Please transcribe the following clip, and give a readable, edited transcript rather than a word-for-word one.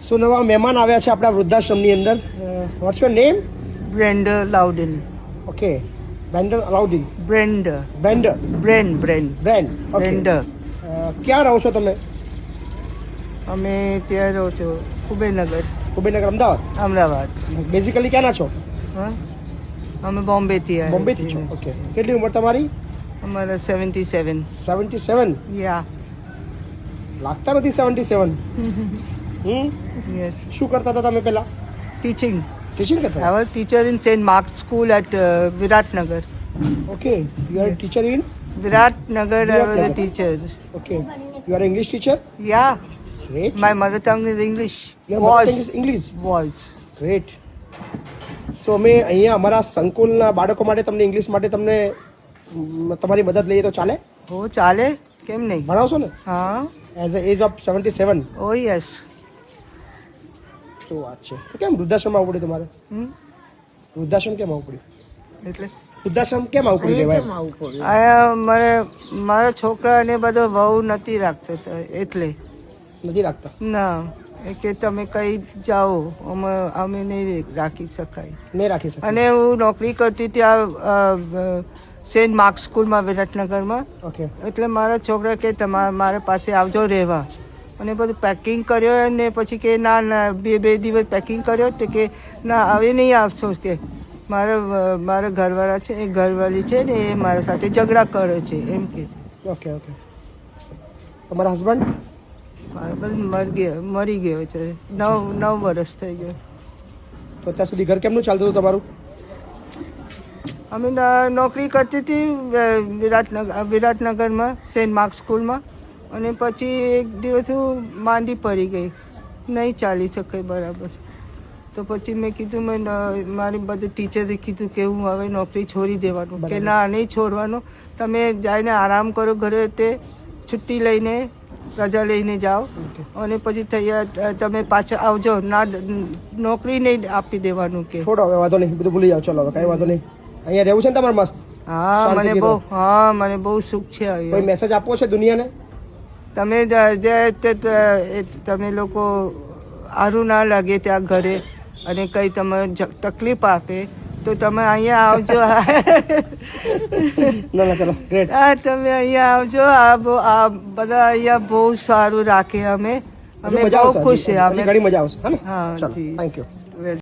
સો નવા મહેમાન આવ્યા છે આપણા વૃદ્ધાશ્રમની અંદર. What's your name? Brenda Loudon. Okay, Brendan Alauddin. Brenda. બ્રેન્ડર. Brand. Brand. Okay. Brenda. ક્યાં રહો છો તમે? અમે ત્યાં રહો છો કુબેરનગર, કુબેરનગર, અમદાવાદ. અમદાવાદ. બેઝિકલી ક્યાંના છો? હા, અમે બોમ્બેથી આવ્યા બોમ્બેથી છો. છીએ. ઓકે. કેટલી ઉંમર તમારી? અમારા 77. 77. યા. લાગતા નથી 77. Yes. શું કરતા હતા તમે પહેલા? Teaching. ટીચિંગ કરતા? I was teacher in St. Mark's School at Viratnagar. Okay. You are teacher in? Viratnagar, I was a Viratnagar. teacher. Okay. You are English teacher? Yeah. Great. My mother tongue is English. Your mother tongue is English. Was. Great. So અમે અહીંયા અમારા સંકુલના બાળકો માટે તમને English માટે તમને તમારી મદદ લઈએ તો ચાલે? હો ચાલે, કેમ નહીં? ભણાવશો ને? હા. As a age of 77. Oh yes. શું વાત છે. તો કેમ વૃદ્ધાશ્રમમાં આવવું પડ્યું તમારે? વૃદ્ધાશ્રમ કેમ આવવું પડ્યું? એટલે વૃદ્ધાશ્રમ કેમ આવવું પડ્યું લેવાય? આ મારા છોકરાને બધો વહુ નથી રાખતો તો એટલે નથી રાખતા? ના, એ કે તમે કઈ જાઓ, અમે નહીં રાખી શકાય. નહીં રાખી શકે. અને હું નોકરી કરતી ત્યાં સેન્ટ માર્ક્સ સ્કૂલમાં વિરાટનગરમાં. ઓકે. એટલે મારા છોકરા કે મારા પાસે આવજો રહેવા, અને બધું પેકિંગ કર્યો. અને પછી કે ના બે દિવસ પેકિંગ કર્યો તો કે ના હવે નહીં આવશો, કે મારા ઘરવાળા છે, એ ઘરવાળી છે ને એ મારા સાથે ઝઘડા કરે છે એમ કે છે. ઓકે. ઓકે. તમારા હસબન્ડ? મારો બધું મરી ગયો છે. 9 વર્ષ થઈ ગયો. તો અત્યાર સુધી ઘર કેમનું ચાલતું હતું તમારું? અમે નોકરી કરતી હતી વિરાટનગરમાં સેન્ટ માર્ક્સ સ્કૂલમાં. અને પછી એક દિવસ હું માંદી પડી ગઈ, નહીં ચાલી શકે બરાબર. તો પછી મેં કીધું, મારી બધી ટીચરે કીધું કે હું હવે નોકરી છોડી દેવાનું. કે ના, નહીં છોડવાનું, તમે જઈને આરામ કરો ઘરે, તે છુટ્ટી લઈને રજા લઈને જાઓ, અને પછી તમે પાછા આવજો. ના, નોકરી નહીં આપી દેવાનું કે. છોડો હવે, વાંધો નહીં, બધું ભૂલી જાઓ. ચલો હવે કાંઈ વાંધો નહીં. અહીંયા રહેવું છે ને તમારે મસ્ત? હા, મને બહુ સુખ છે. કોઈ મેસેજ આપવો છે દુનિયાને? તમે તમે લોકો સારું ના લાગે ત્યાં ઘરે, અને કંઈ તમે તકલીફ આપે તો તમે અહીંયા આવજો. ના ચલો, ગ્રેટ. હા, તમે અહીંયા આવજો. આ બધા અહીંયા બહુ સારું રાખે. અમે બહુ ખુશ છે. ઘણી મજા આવશે. હા જી. Thank you.